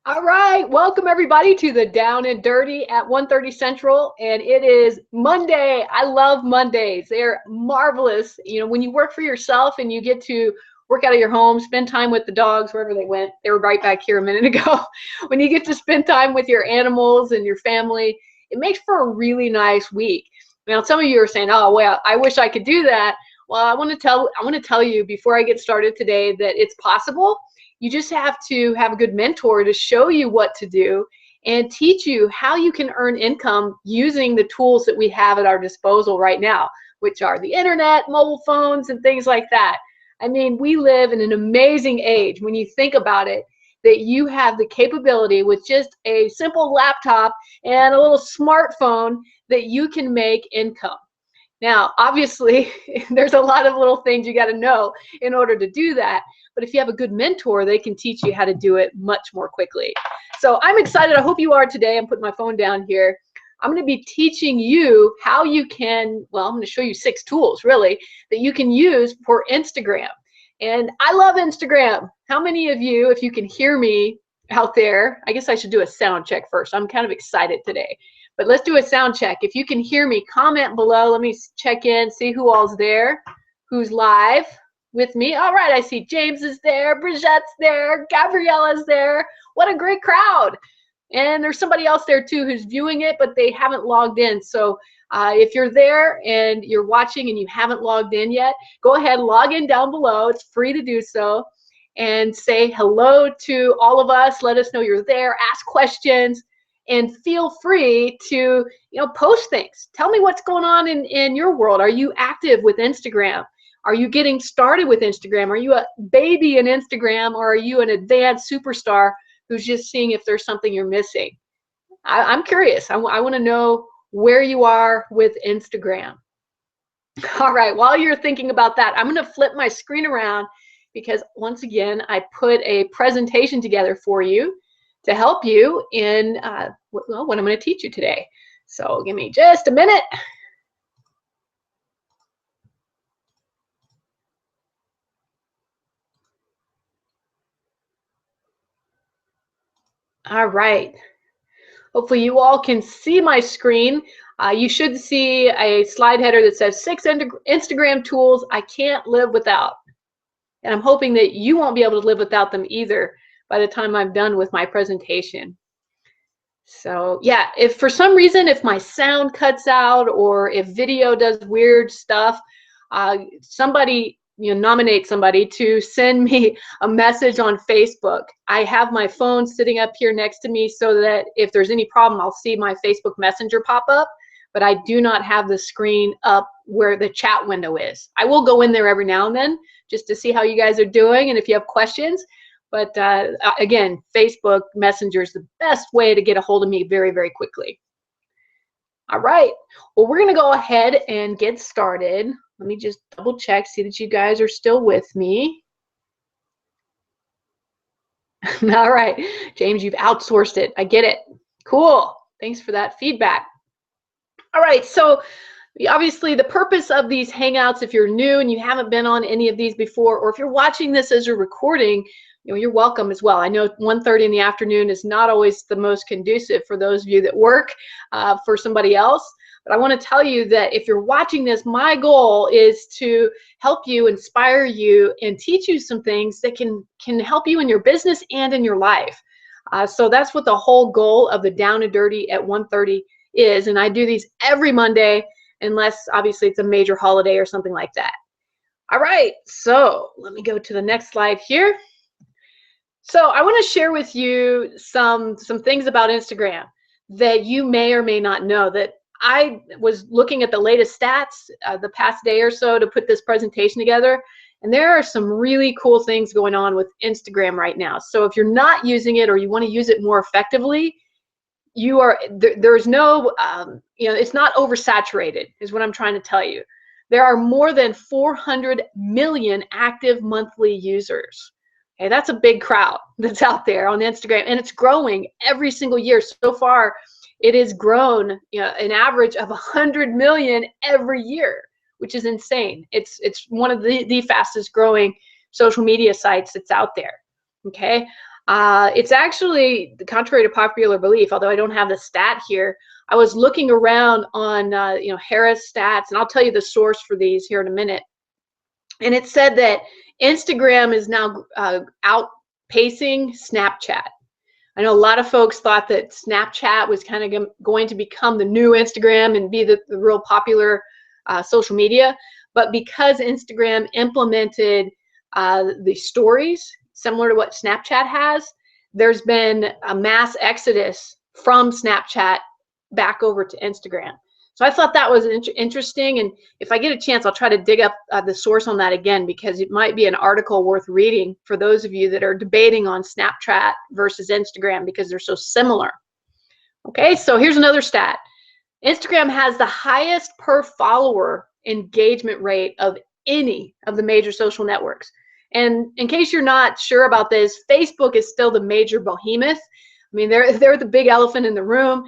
All right, welcome everybody to the Down and Dirty at 1:30 Central, and it is Monday. I love Mondays. They're marvelous. You know, when you work for yourself and you get to work out of your home, spend time with the dogs, wherever they went. They were right back here a minute ago. When you get to spend time with your animals and your family, it makes for a really nice week. Now, some of you are saying, "Oh, well, I wish I could do that." Well, I want to tell you before I get started today that it's possible. You just have to have a good mentor to show you what to do and teach you how you can earn income using the tools that we have at our disposal right now, which are the internet, mobile phones, and things like that. I mean, we live in an amazing age when you think about it, that you have the capability with just a simple laptop and a little smartphone that you can make income. Now, obviously, there's a lot of little things you got to know in order to do that. But if you have a good mentor, they can teach you how to do it much more quickly. So I'm excited. I hope you are today. I'm putting my phone down here. I'm going to be teaching you how you can, well, I'm going to show you 6 tools, really, that you can use for Instagram. And I love Instagram. How many of you, if you can hear me out there, I guess I should do a sound check first. I'm kind of excited today. But let's do a sound check. If you can hear me, comment below. Let me check in, see who all's there, who's live with me. All right, I see James is there, Bridgette's there, Gabriella's there. What a great crowd. And there's somebody else there too who's viewing it, but they haven't logged in. So if you're there and you're watching and you haven't logged in yet, go ahead, log in down below. It's free to do so. And say hello to all of us. Let us know you're there. Ask questions. And feel free to, post things. Tell me what's going on in your world. Are you active with Instagram? Are you getting started with Instagram? Are you a baby in Instagram, or are you an advanced superstar who's just seeing if there's something you're missing? I'm curious. I want to know where you are with Instagram. All right, while you're thinking about that, I'm going to flip my screen around because once again, I put a presentation together for you to help you in what I'm going to teach you today. So give me just a minute. All right. Hopefully you all can see my screen. You should see a slide header that says 6 Instagram tools I can't live without. And I'm hoping that you won't be able to live without them either by the time I'm done with my presentation. So yeah, if for some reason, if my sound cuts out or if video does weird stuff, somebody, nominate somebody to send me a message on Facebook. I have my phone sitting up here next to me so that if there's any problem, I'll see my Facebook Messenger pop up, but I do not have the screen up where the chat window is. I will go in there every now and then just to see how you guys are doing and if you have questions. But again, Facebook Messenger is the best way to get a hold of me very, very quickly. All right. Well, we're going to go ahead and get started. Let me just double check, see that you guys are still with me. All right. James, you've outsourced it. I get it. Cool. Thanks for that feedback. All right. So obviously the purpose of these Hangouts, if you're new and you haven't been on any of these before, or if you're watching this as a recording, you're welcome as well. I know 1:30 in the afternoon is not always the most conducive for those of you that work for somebody else. But I want to tell you that if you're watching this, my goal is to help you, inspire you, and teach you some things that can help you in your business and in your life. So that's what the whole goal of the Down and Dirty at 1:30 is. And I do these every Monday, unless obviously it's a major holiday or something like that. All right, so let me go to the next slide here. So I want to share with you some things about Instagram that you may or may not know. That I was looking at the latest stats the past day or so to put this presentation together, and there are some really cool things going on with Instagram right now. So if you're not using it or you want to use it more effectively, there's no, it's not oversaturated is what I'm trying to tell you. There are more than 400 million active monthly users. Okay, that's a big crowd that's out there on Instagram, and it's growing every single year. So far, it has grown, an average of 100 million every year, which is insane. It's one of the fastest growing social media sites that's out there. Okay, It's actually, contrary to popular belief, although I don't have the stat here, I was looking around on Harris stats, and I'll tell you the source for these here in a minute. And it said that Instagram is now outpacing Snapchat. I know a lot of folks thought that Snapchat was kind of going to become the new Instagram and be the real popular social media. But because Instagram implemented the stories, similar to what Snapchat has, there's been a mass exodus from Snapchat back over to Instagram. So I thought that was interesting, and if I get a chance, I'll try to dig up the source on that again, because it might be an article worth reading for those of you that are debating on Snapchat versus Instagram because they're so similar. Okay, so here's another stat. Instagram has the highest per follower engagement rate of any of the major social networks. And in case you're not sure about this, Facebook is still the major behemoth. I mean, they're the big elephant in the room.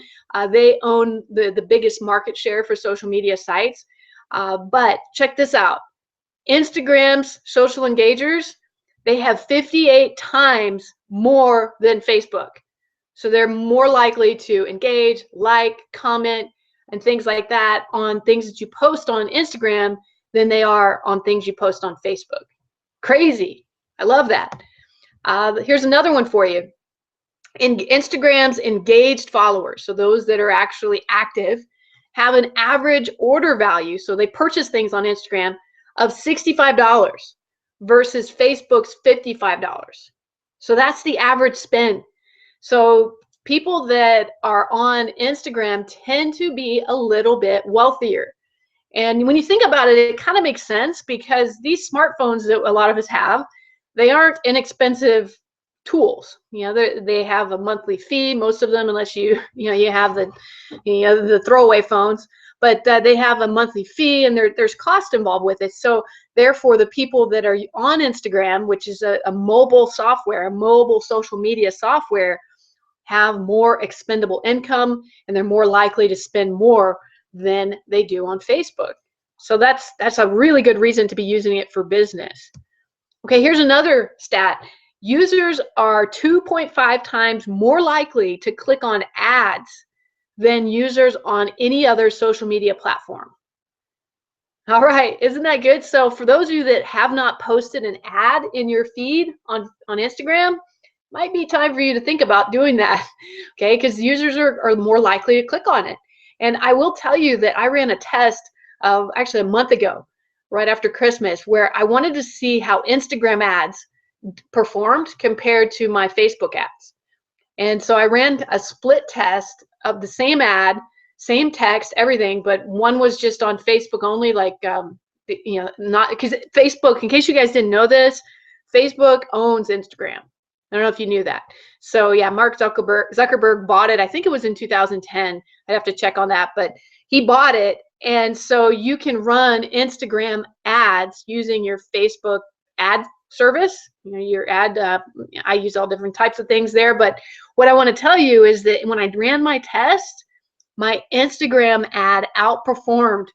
They own the biggest market share for social media sites. But check this out. Instagram's social engagers, they have 58 times more than Facebook. So they're more likely to engage, like, comment, and things like that on things that you post on Instagram than they are on things you post on Facebook. Crazy. I love that. Here's another one for you. In Instagram's engaged followers, so those that are actually active, have an average order value, so they purchase things on Instagram, of $65 versus Facebook's $55. So that's the average spend. So people that are on Instagram tend to be a little bit wealthier. And when you think about it, it kind of makes sense, because these smartphones that a lot of us have, they aren't inexpensive tools. They have a monthly fee, most of them, unless you have the throwaway phones, but they have a monthly fee, and there's cost involved with it. So therefore, the people that are on Instagram, which is a mobile software, a mobile social media software, have more expendable income, and they're more likely to spend more than they do on Facebook. So that's a really good reason to be using it for business. Okay, here's another stat. Users are 2.5 times more likely to click on ads than users on any other social media platform. All right, isn't that good? So for those of you that have not posted an ad in your feed on Instagram, might be time for you to think about doing that, okay? Because users are more likely to click on it. And I will tell you that I ran a test actually a month ago, right after Christmas, where I wanted to see how Instagram ads performed compared to my Facebook ads. And so I ran a split test of the same ad, same text, everything, but one was just on Facebook only, like, not because Facebook, in case you guys didn't know this, Facebook owns Instagram. I don't know if you knew that. So yeah, Mark Zuckerberg bought it. I think it was in 2010. I'd have to check on that, but he bought it. And so you can run Instagram ads using your Facebook ad service, your ad. I use all different types of things there. But what I want to tell you is that when I ran my test, my Instagram ad outperformed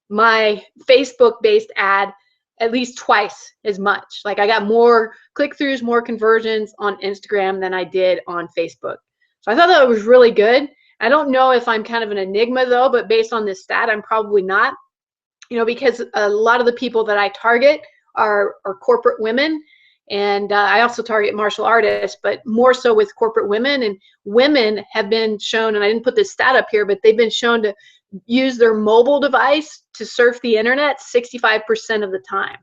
my Facebook-based ad at least twice as much. Like, I got more click-throughs, more conversions on Instagram than I did on Facebook. So I thought that was really good. I don't know if I'm kind of an enigma though, but based on this stat, I'm probably not, because a lot of the people that I target are corporate women. And I also target martial artists, but more so with corporate women. And women have been shown, and I didn't put this stat up here, but they've been shown to use their mobile device to surf the internet 65% of the time.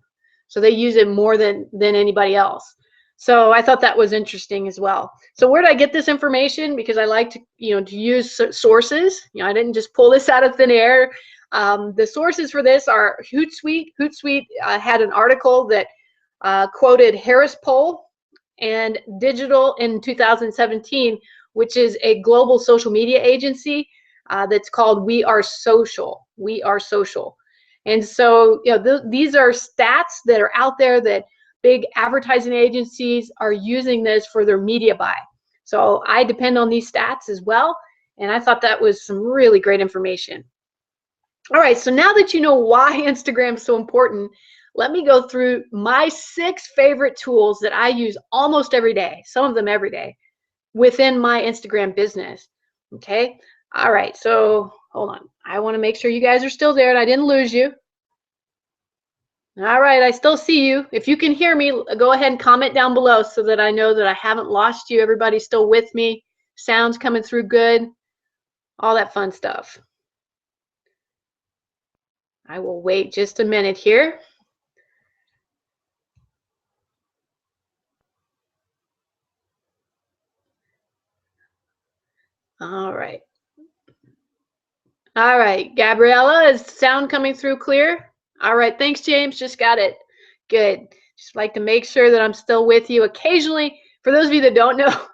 So they use it more than anybody else. So I thought that was interesting as well. So where did I get this information? Because I like to, to use sources. I didn't just pull this out of thin air. The sources for this are Hootsuite. Hootsuite had an article that quoted Harris Poll and Digital in 2017, which is a global social media agency that's called We Are Social. We Are Social. And so, these are stats that are out there that big advertising agencies are using this for their media buy. So I depend on these stats as well. And I thought that was some really great information. All right, so now that you know why Instagram is so important, let me go through my 6 favorite tools that I use almost every day, some of them every day, within my Instagram business. Okay. All right. So hold on. I want to make sure you guys are still there and I didn't lose you. All right. I still see you. If you can hear me, go ahead and comment down below so that I know that I haven't lost you. Everybody's still with me. Sounds coming through good. All that fun stuff. I will wait just a minute here. All right. All right, Gabriella, is sound coming through clear? All right, thanks, James. Just got it. Good. Just like to make sure that I'm still with you. Occasionally, for those of you that don't know,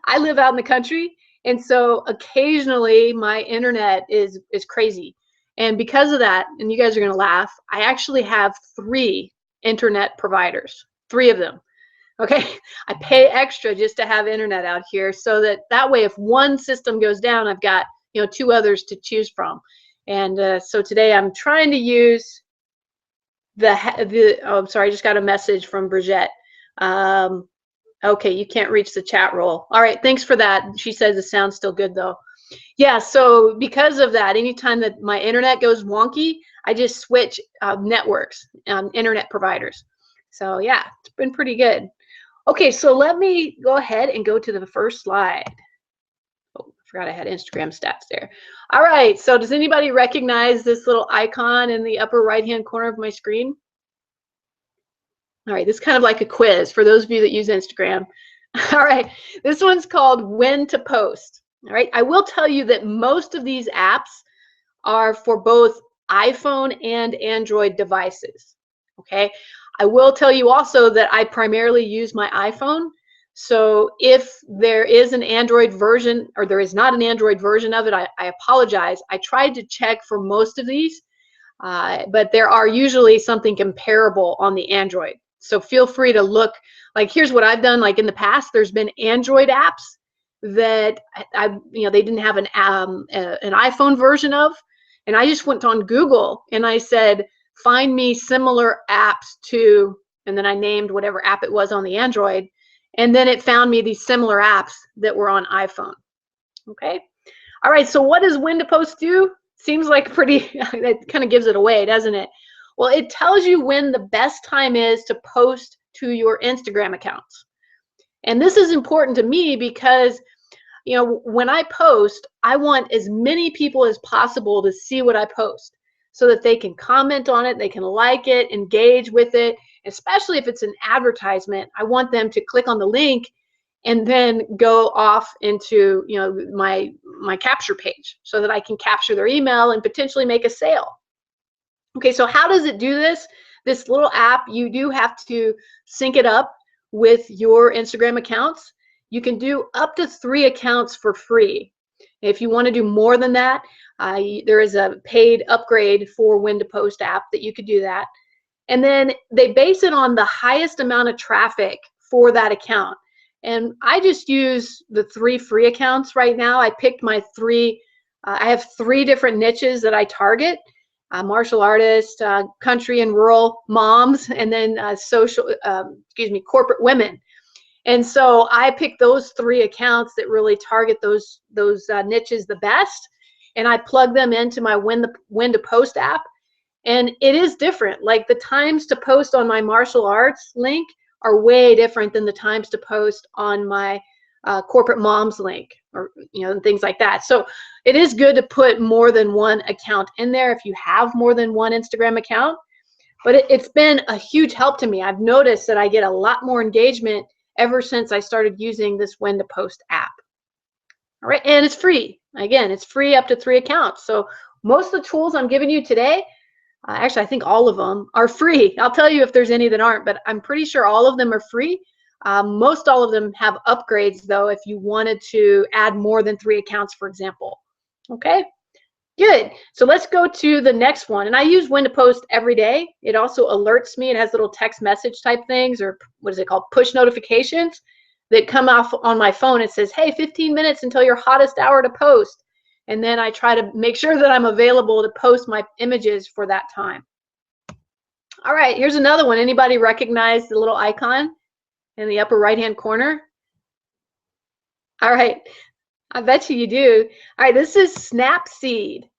I live out in the country, and so occasionally my internet is crazy. And because of that, and you guys are going to laugh, I actually have 3 internet providers, 3 of them. Okay, I pay extra just to have internet out here so that way if one system goes down, I've got 2 others to choose from. And so today I'm trying to use oh, I'm sorry, I just got a message from Brigitte. Okay, you can't reach the chat roll. All right, thanks for that. She says the sound's still good though. Yeah, so because of that, anytime that my internet goes wonky, I just switch networks, internet providers. So yeah, it's been pretty good. Okay, so let me go ahead and go to the first slide. Oh, I forgot I had Instagram stats there. All right, so does anybody recognize this little icon in the upper right-hand corner of my screen? All right, this is kind of like a quiz for those of you that use Instagram. All right, this one's called When to Post. All right, I will tell you that most of these apps are for both iPhone and Android devices. Okay, I will tell you also that I primarily use my iPhone. So if there is an Android version or there is not an Android version of it, I apologize. I tried to check for most of these, but there are usually something comparable on the Android. So feel free to look. Like here's what I've done. Like in the past, there's been Android apps that they didn't have an iPhone version of, and I just went on Google and I said, find me similar apps to, and then I named whatever app it was on the Android, and then it found me these similar apps that were on iPhone. Okay. All right. So what does When to Post do? Seems like pretty, that kind of gives it away, doesn't it? Well, it tells you when the best time is to post to your Instagram accounts. And this is important to me because when I post, I want as many people as possible to see what I post so that they can comment on it, they can like it, engage with it. Especially if it's an advertisement, I want them to click on the link and then go off into my capture page so that I can capture their email and potentially make a sale. Okay, so how does it do this? This little app, you do have to sync it up with your Instagram accounts. You can do up to 3 accounts for free. If you want to do more than that, there is a paid upgrade for When to Post app that you could do that. And then they base it on the highest amount of traffic for that account. And I just use the 3 free accounts right now. I picked my 3, I have 3 different niches that I target. Martial artists, country and rural moms, and then corporate women. And so I picked those 3 accounts that really target those niches the best, and I plug them into my When to Post app. And it is different. Like the times to post on my martial arts link are way different than the times to post on my corporate moms link, or and things like that. So it is good to put more than 1 account in there if you have more than 1 Instagram account. But it's been a huge help to me. I've noticed that I get a lot more engagement ever since I started using this When to Post app. All right, and it's free. Again, it's free up to 3 accounts. So most of the tools I'm giving you today, actually I think all of them are free. I'll tell you if there's any that aren't, but I'm pretty sure all of them are free. Most all of them have upgrades though if you wanted to add more than 3 accounts, for example. Okay, good. So let's go to the next one. And I use When to Post every day. It also alerts me. It has little text message type things, or what is it called? Push notifications that come off on my phone. It says, hey, 15 minutes until your hottest hour to post. And then I try to make sure that I'm available to post my images for that time. All right, here's another one. Anybody recognize the little icon in the upper right-hand corner? All right, I bet you do. All right, this is SNAPSEED.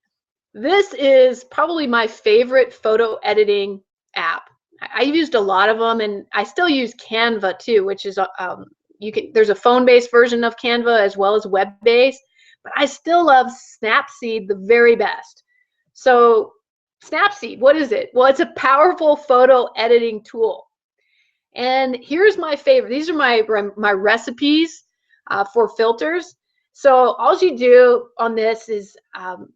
This is probably my favorite photo editing app. I used a lot of them, and I still use Canva too, which is there's a phone-based version of Canva as well as web-based, but I still love SNAPSEED the very best. So SNAPSEED, what is it? Well, it's a powerful photo editing tool. And here's my favorite. These are my recipes for filters. So all you do on this is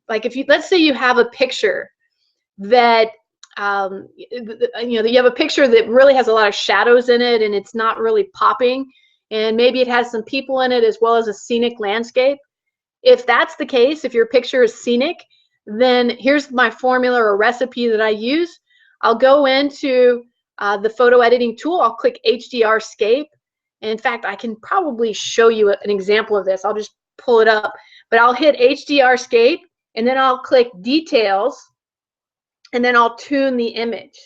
like if you, let's say you have a picture that you have a picture that really has a lot of shadows in it and it's not really popping, and maybe it has some people in it as well as a scenic landscape. If that's the case, if your picture is scenic, then here's my formula or recipe that I use. I'll go into the photo editing tool. I'll click HDRscape. And in fact, I can probably show you an example of this. I'll just pull it up, but I'll hit HDRscape and then I'll click details and then I'll tune the image.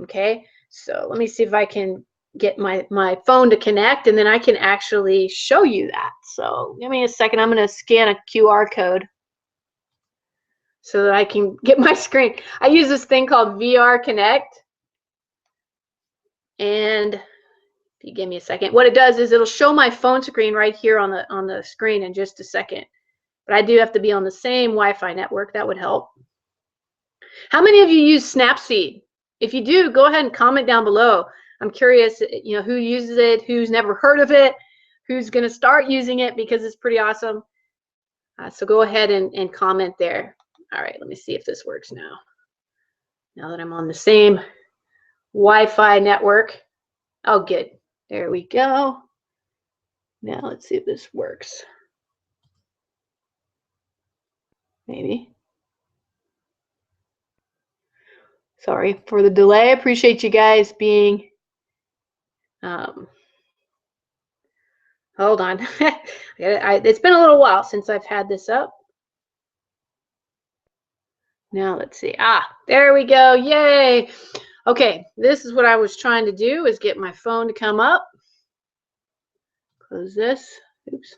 Okay, so let me see if I can get my phone to connect and then I can actually show you that. So give me a second. I'm going to scan a QR code so that I can get my screen. I use this thing called VR Connect. And if you give me a second, what it does is it'll show my phone screen right here on the screen in just a second. But I do have to be on the same Wi-Fi network. That would help. How many of you use SNAPSEED? If you do, go ahead and comment down below. I'm curious, who uses it, who's never heard of it, who's going to start using it because it's pretty awesome. So go ahead and comment there. All right, let me see if this works now. Now that I'm on the same Wi-Fi network. Oh, good. There we go. Now let's see if this works. Maybe. Sorry for the delay. I appreciate you guys being. Hold on. It's been a little while since I've had this up. Now let's see. There we go. Yay. Okay, this is what I was trying to do, is get my phone to come up. Close this. Oops.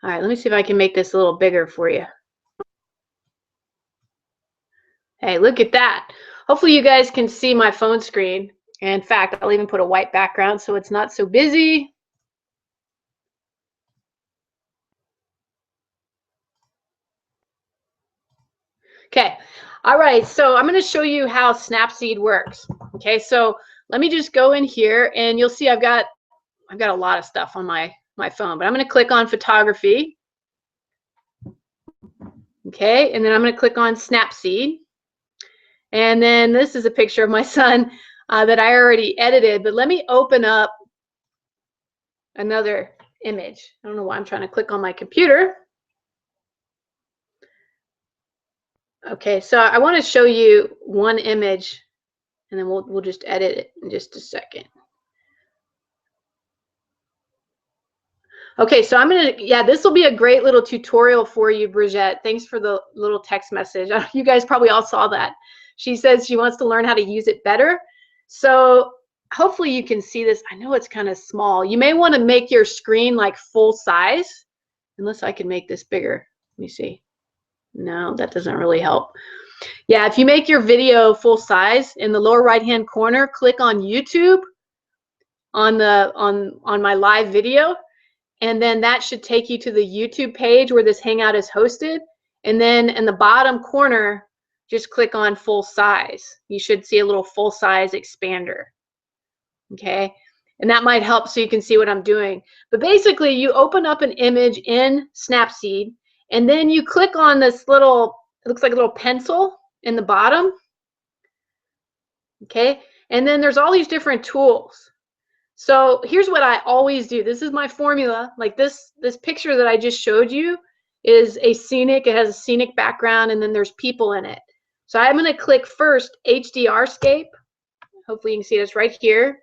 All right, let me see if I can make this a little bigger for you. Hey, look at that. Hopefully you guys can see my phone screen. In fact, I'll even put a white background so it's not so busy. Okay, all right, so I'm going to show you how SNAPSEED works. Okay, so let me just go in here and you'll see I've got a lot of stuff on my phone, but I'm going to click on photography. Okay, and then I'm going to click on SNAPSEED. And then this is a picture of my son that I already edited, but let me open up another image. I don't know why I'm trying to click on my computer. Okay, so I want to show you one image and then we'll just edit it in just a second. Okay, so I'm gonna, this will be a great little tutorial for you, Brigitte. Thanks for the little text message. You guys probably all saw that. She says she wants to learn how to use it better. So hopefully you can see this. I know it's kind of small. You may want to make your screen like full size, unless I can make this bigger. Let me see. No, that doesn't really help. Yeah, if you make your video full size, in the lower right hand corner, click on YouTube on my live video, and then that should take you to the YouTube page where this Hangout is hosted. And then in the bottom corner, just click on full size. You should see a little full size expander. Okay, and that might help so you can see what I'm doing. But basically, you open up an image in SNAPSEED, and then you click on this little, it looks like a little pencil in the bottom. Okay, and then there's all these different tools. So here's what I always do. This is my formula. Like this picture that I just showed you is a scenic. It has a scenic background, and then there's people in it. So I'm going to click first HDRscape. Hopefully you can see this right here.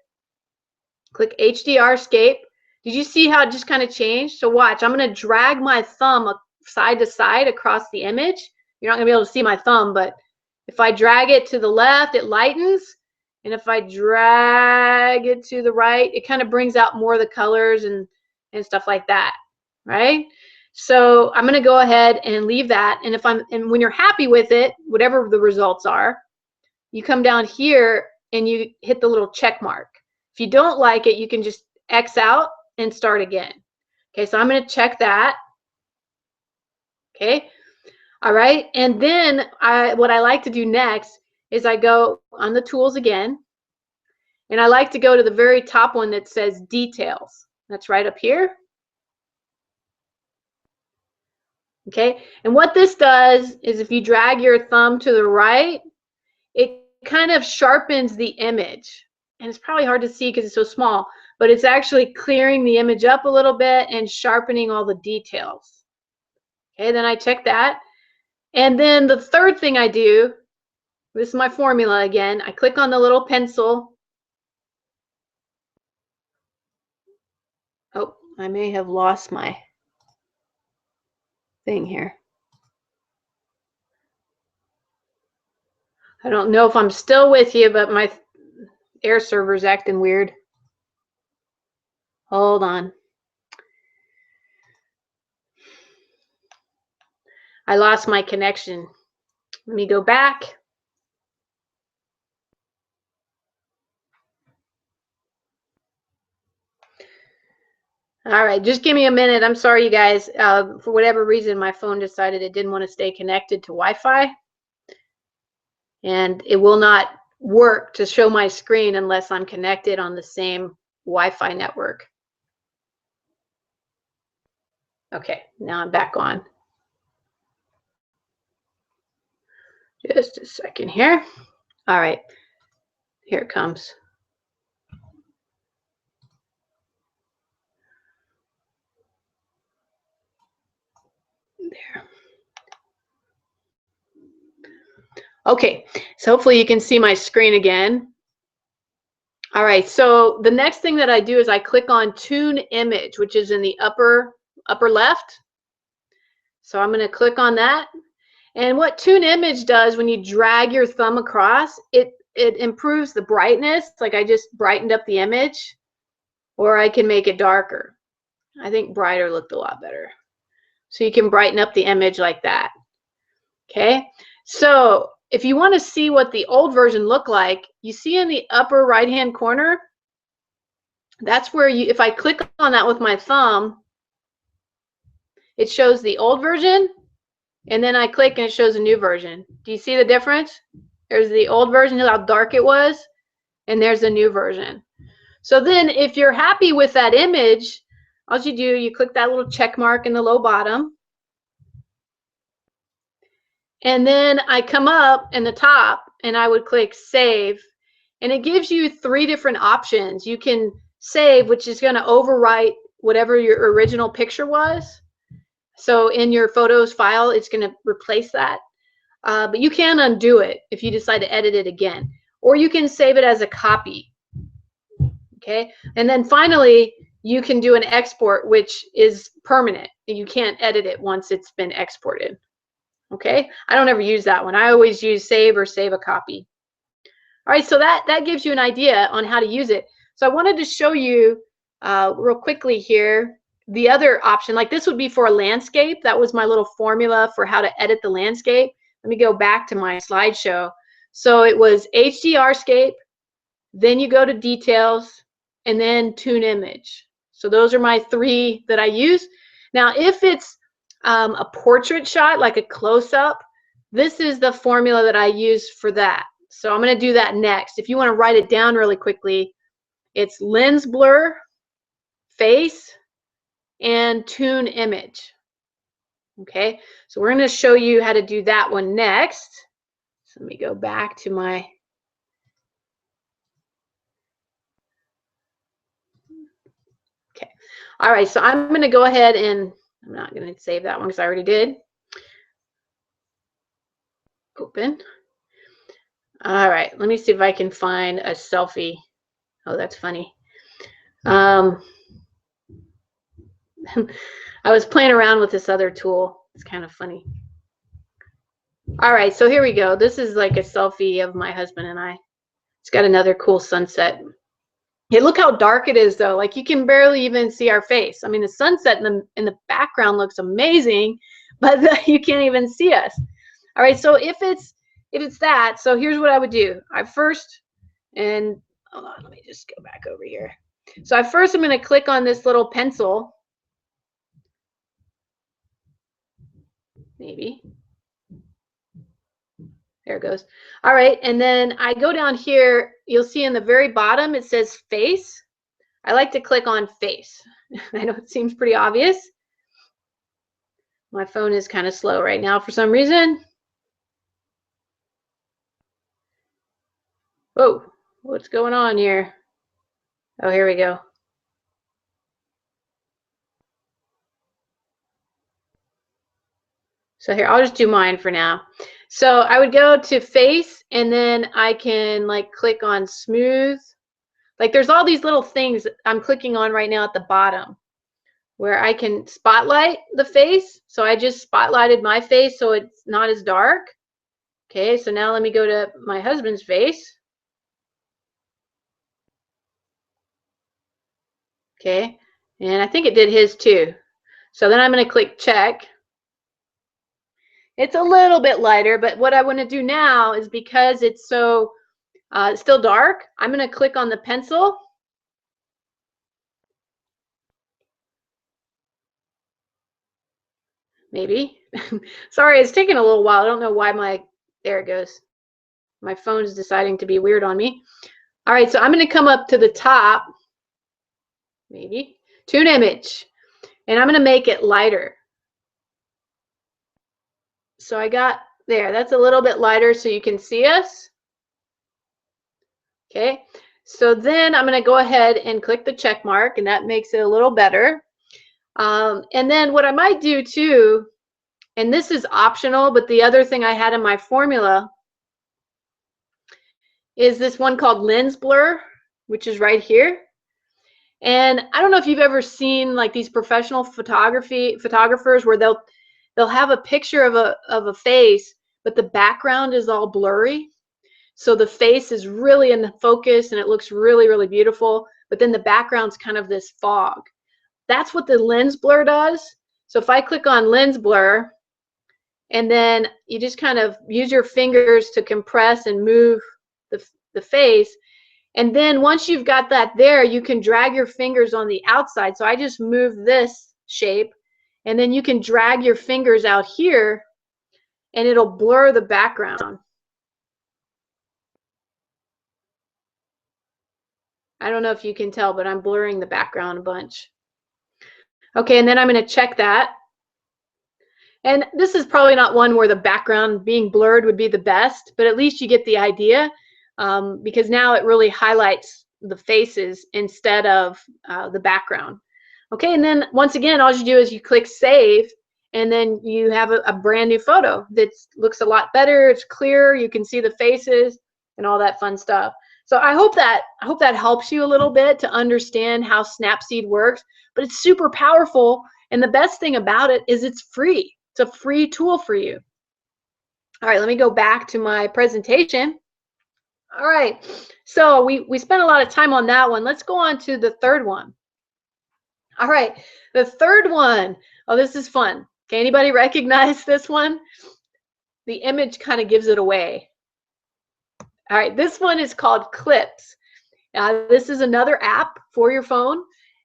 Click HDRscape. Did you see how it just kind of changed? So watch. I'm going to drag my thumb side to side across the image. You're not going to be able to see my thumb, but If I drag it to the left, it lightens. And if I drag it to the right, it kind of brings out more of the colors and stuff like that, right? So I'm going to go ahead and leave that. And when you're happy with it, whatever the results are, you come down here and you hit the little check mark. If you don't like it, you can just X out and start again. Okay, so I'm going to check that. Okay, all right. And then what I like to do next is I go on the tools again, and I like to go to the very top one that says details. That's right up here. Okay, and what this does is if you drag your thumb to the right, it kind of sharpens the image. And it's probably hard to see because it's so small, but it's actually clearing the image up a little bit and sharpening all the details. Okay, then I check that. And then the third thing I do, this is my formula again, I click on the little pencil. Oh, I may have lost my thing here. I don't know if I'm still with you, but my air server's acting weird. Hold on. I lost my connection. Let me go back. All right, just give me a minute. I'm sorry, you guys. For whatever reason, my phone decided it didn't want to stay connected to Wi-Fi. And it will not work to show my screen unless I'm connected on the same Wi-Fi network. Okay, now I'm back on. Just a second here. All right, here it comes. There. Okay, so hopefully you can see my screen again. All right, so the next thing that I do is I click on Tune Image, which is in the upper left. So I'm going to click on that. And what Tune Image does when you drag your thumb across, it improves the brightness. Like I just brightened up the image, or I can make it darker. I think brighter looked a lot better. So you can brighten up the image like that. Okay, so if you want to see what the old version looked like, you see in the upper right hand corner, that's where you, if I click on that with my thumb, it shows the old version, and then I click and it shows a new version. Do you see the difference? There's the old version, how dark it was, and there's the new version. So then if you're happy with that image, all you do, you click that little check mark in the low bottom, and then I come up in the top and I would click save, and it gives you 3 different options. You can save, which is going to overwrite whatever your original picture was. So in your photos file, it's going to replace that. But you can undo it if you decide to edit it again, or you can save it as a copy. Okay, and then finally, you can do an export, which is permanent. You can't edit it once it's been exported. Okay, I don't ever use that one. I always use save or save a copy. All right, so that gives you an idea on how to use it. So I wanted to show you real quickly here the other option. Like this would be for a landscape. That was my little formula for how to edit the landscape. Let me go back to my slideshow. So it was HDRscape, then you go to details, and then tune image. So those are my 3 that I use. Now, if it's a portrait shot, like a close-up, this is the formula that I use for that. So I'm going to do that next. If you want to write it down really quickly, it's lens blur, face, and tune image. Okay, so we're going to show you how to do that one next. So let me go back to my okay. All right, so I'm going to go ahead and I'm not going to save that one because I already did. Open. All right, let me see if I can find a selfie. Oh, that's funny. I was playing around with this other tool. It's kind of funny. All right, so here we go. This is like a selfie of my husband and I. It's got another cool sunset. Hey, look how dark it is though. Like you can barely even see our face. I mean, the sunset in the background looks amazing, but you can't even see us. All right, so if it's that, so here's what I would do. I first, and hold on, let me just go back over here. So I'm going to click on this little pencil. Maybe. There it goes. All right, and then I go down here. You'll see in the very bottom it says face. I like to click on face. I know it seems pretty obvious. My phone is kind of slow right now for some reason. Whoa, what's going on here? Oh, here we go. So here, I'll just do mine for now. So I would go to face, and then I can like click on smooth. Like there's all these little things I'm clicking on right now at the bottom where I can spotlight the face. So I just spotlighted my face so it's not as dark. Okay, so now let me go to my husband's face. Okay, and I think it did his too. So then I'm going to click check. It's a little bit lighter, but what I want to do now is because it's so still dark, I'm going to click on the pencil. Maybe. Sorry, it's taking a little while. I don't know why there it goes. My phone is deciding to be weird on me. All right, so I'm going to come up to the top, maybe, tune image, and I'm going to make it lighter. So I got there. That's a little bit lighter so you can see us. Okay, so then I'm going to go ahead and click the check mark, and that makes it a little better. And then what I might do too, and this is optional, but the other thing I had in my formula is this one called lens blur, which is right here. And I don't know if you've ever seen like these professional photographers where they'll have a picture of a face, but the background is all blurry. So the face is really in the focus and it looks really, really beautiful, but then the background's kind of this fog. That's what the lens blur does. So if I click on lens blur, and then you just kind of use your fingers to compress and move the face. And then once you've got that there, you can drag your fingers on the outside. So I just move this shape, and then you can drag your fingers out here, and it'll blur the background. I don't know if you can tell, but I'm blurring the background a bunch. Okay, and then I'm going to check that. And this is probably not one where the background being blurred would be the best, but at least you get the idea, because now it really highlights the faces instead of the background. Okay, and then once again, all you do is you click save, and then you have a brand new photo that looks a lot better. It's clear. You can see the faces and all that fun stuff. So I hope that helps you a little bit to understand how Snapseed works. But it's super powerful, and the best thing about it is it's free. It's a free tool for you. All right, let me go back to my presentation. All right, so we spent a lot of time on that one. Let's go on to the third one. All right, the third one. Oh, this is fun. Can anybody recognize this one? The image kind of gives it away. All right, this one is called Clips. This is another app for your phone,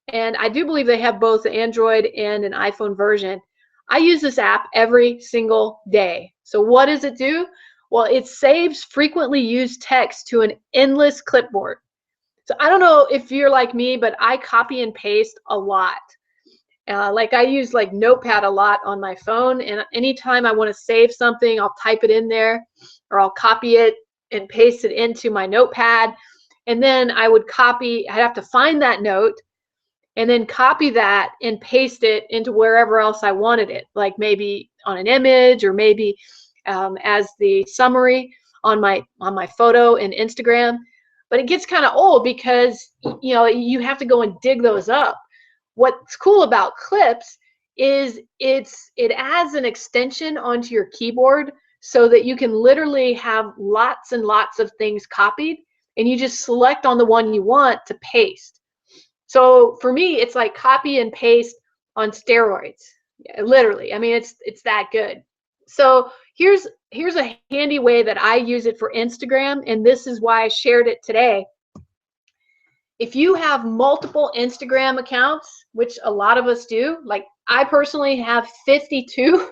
and I do believe they have both an Android and an iPhone version. I use this app every single day. So what does it do? Well, it saves frequently used text to an endless clipboard. So I don't know if you're like me, but I copy and paste a lot. Like I use like Notepad a lot on my phone, and anytime I want to save something, I'll type it in there, or I'll copy it and paste it into my Notepad. And then I would I'd have to find that note and then copy that and paste it into wherever else I wanted it, like maybe on an image, or maybe as the summary on my photo in Instagram. But it gets kind of old because you have to go and dig those up. What's cool about Clips is it adds an extension onto your keyboard, so that you can literally have lots and lots of things copied, and you just select on the one you want to paste. So for me, it's like copy and paste on steroids. Yeah, literally. I mean, it's that good. So here's a handy way that I use it for Instagram, and this is why I shared it today. If you have multiple Instagram accounts, which a lot of us do, like I personally have 52.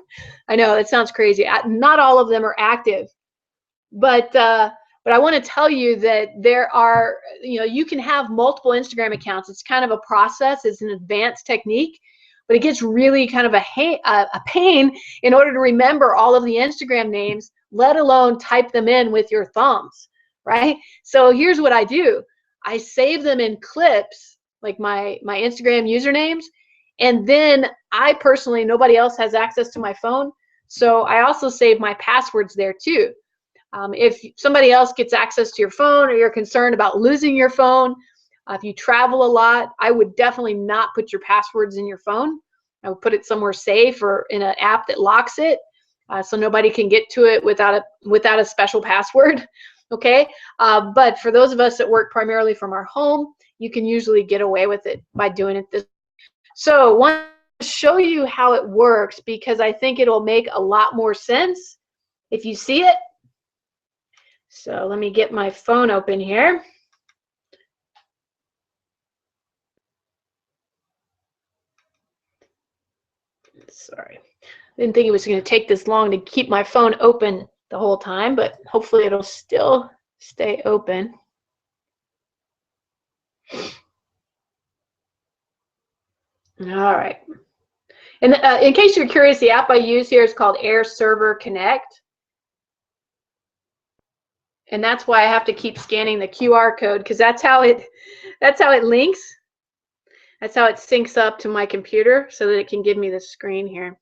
I know that sounds crazy. Not all of them are active, but I want to tell you that there are, you can have multiple Instagram accounts. It's kind of a process. It's an advanced technique, but it gets really kind of a pain in order to remember all of the Instagram names, let alone type them in with your thumbs, right? So here's what I do. I save them in clips, like my Instagram usernames, and then I personally, nobody else has access to my phone, so I also save my passwords there too. If somebody else gets access to your phone, or you're concerned about losing your phone, if you travel a lot, I would definitely not put your passwords in your phone. I would put it somewhere safe or in an app that locks it, so nobody can get to it without a special password. Okay, but for those of us that work primarily from our home, you can usually get away with it by doing it this way. So I want to show you how it works, because I think it'll make a lot more sense if you see it. So let me get my phone open here. Sorry, I didn't think it was going to take this long to keep my phone open the whole time, but hopefully it'll still stay open. All right. And in case you're curious, the app I use here is called Air Server Connect. And that's why I have to keep scanning the QR code, because that's how it links. That's how it syncs up to my computer so that it can give me the screen here.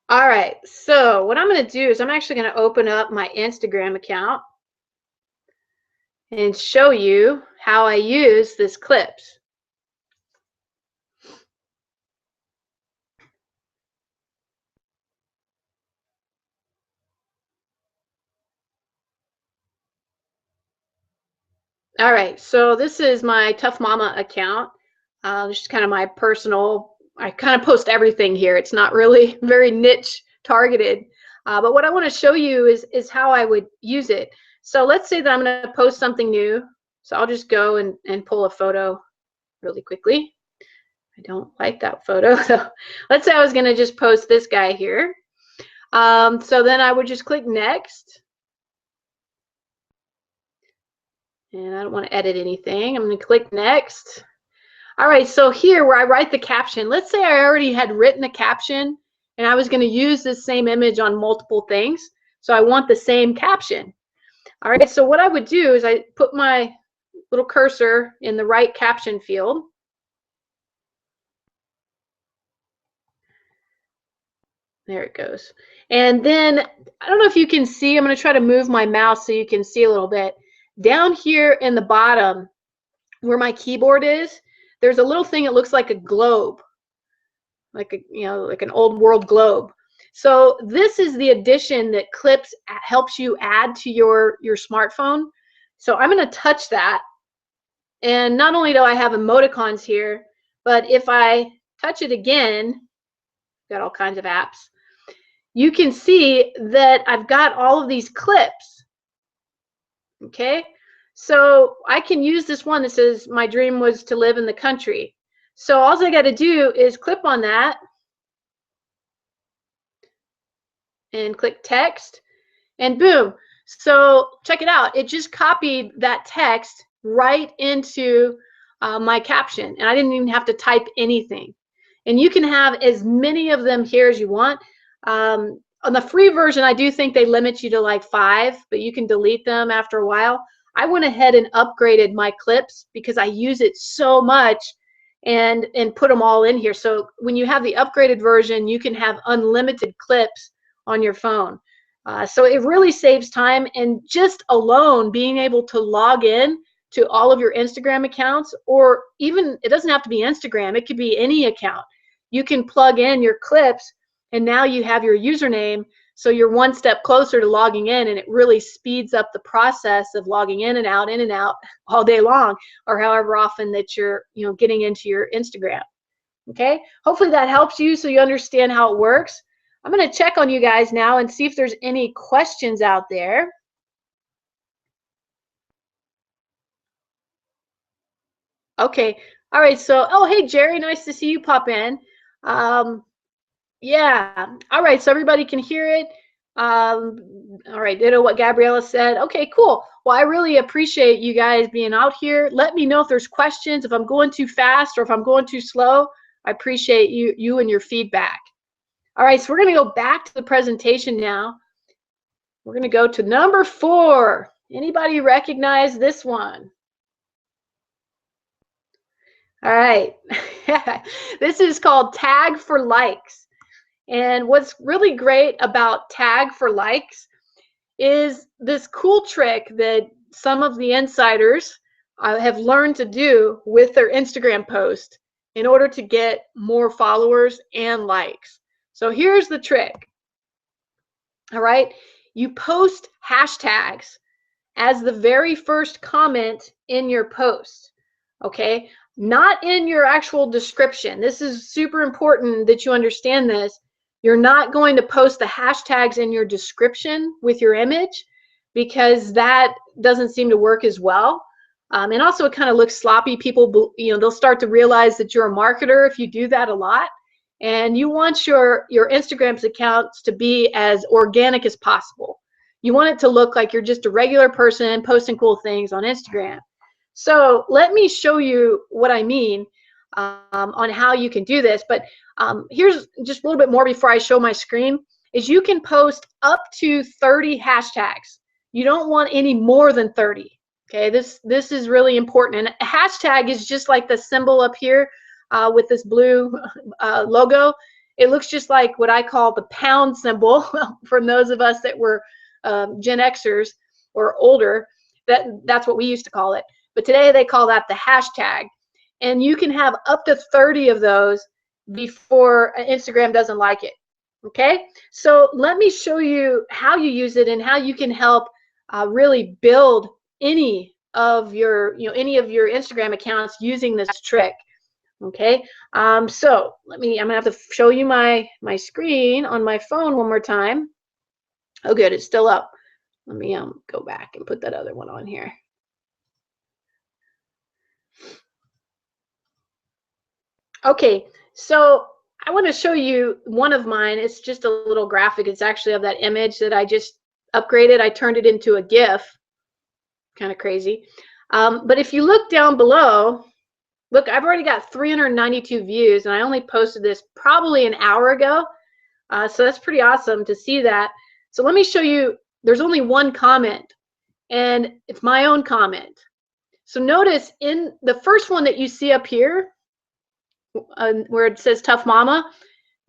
All right, so what I'm going to do is I'm actually going to open up my Instagram account and show you how I use this clips. All right, so this is my Tough Mama account. This is kind of my personal, I kind of post everything here. It's not really very niche targeted, but what I want to show you is how I would use it. So let's say that I'm going to post something new. So I'll just go and pull a photo really quickly. I don't like that photo. So let's say I was going to just post this guy here. So then I would just click next. And I don't want to edit anything. I'm going to click next. All right, so here where I write the caption, let's say I already had written a caption and I was going to use this same image on multiple things. So I want the same caption. All right, so what I would do is I put my little cursor in the right caption field. There it goes. And then, I don't know if you can see, I'm going to try to move my mouse so you can see a little bit. Down here in the bottom where my keyboard is, there's a little thing that looks like a globe, like like an old world globe. So this is the addition that Clips helps you add to your smartphone. So I'm going to touch that, and not only do I have emoticons here, but if I touch it again, got all kinds of apps, you can see that I've got all of these clips. Okay, so I can use this one that says my dream was to live in the country. So all I got to do is clip on that and click text, and boom. So check it out. It just copied that text right into my caption, and I didn't even have to type anything. And you can have as many of them here as you want. On the free version, I do think they limit you to like 5, but you can delete them after a while. I went ahead and upgraded my clips because I use it so much, and put them all in here. So when you have the upgraded version, you can have unlimited clips on your phone. So it really saves time, and just alone being able to log in to all of your Instagram accounts, or even, it doesn't have to be Instagram, it could be any account. you can plug in your clips, and now you have your username, so you're one step closer to logging in, and it really speeds up the process of logging in and out all day long, or however often that you're getting into your Instagram. Okay, hopefully that helps you so you understand how it works. I'm going to check on you guys now and see if there's any questions out there. Okay, all right, so, oh, hey, Jerry, nice to see you pop in. Yeah, all right, so everybody can hear it. All right, ditto what Gabriella said. Okay, cool. Well, I really appreciate you guys being out here. Let me know if there's questions, if I'm going too fast or if I'm going too slow. I appreciate you and your feedback. All right, so we're going to go back to the presentation now. We're going to go to number 4. Anybody recognize this one? All right. This is called Tag for Likes. And what's really great about Tag for Likes is this cool trick that some of the insiders have learned to do with their Instagram post in order to get more followers and likes. So here's the trick. All right. You post hashtags as the very first comment in your post. Okay. Not in your actual description. This is super important that you understand this. You're not going to post the hashtags in your description with your image, because that doesn't seem to work as well. And also it kind of looks sloppy. People, they'll start to realize that you're a marketer if you do that a lot. And you want your Instagram's accounts to be as organic as possible. You want it to look like you're just a regular person posting cool things on Instagram. So let me show you what I mean on how you can do this. But here's just a little bit more before I show my screen, is you can post up to 30 hashtags. You don't want any more than 30. Okay, this is really important. And a hashtag is just like the symbol up here with this blue logo. It looks just like what I call the pound symbol for those of us that were Gen Xers or older. That's what we used to call it. But today they call that the hashtag. And you can have up to 30 of those before Instagram doesn't like it. Okay, so let me show you how you use it and how you can help really build any of your Instagram accounts using this trick. Okay, so I'm gonna have to show you my screen on my phone one more time. Oh, good, it's still up. Let me go back and put that other one on here. Okay, so I want to show you one of mine. It's just a little graphic. It's actually of that image that I just upgraded. I turned it into a GIF. Kind of crazy. But if you look down below, look, I've already got 392 views, and I only posted this probably an hour ago. So that's pretty awesome to see that. So let me show you. There's only one comment, and it's my own comment. So notice in the first one that you see up here, where it says Tough Mama,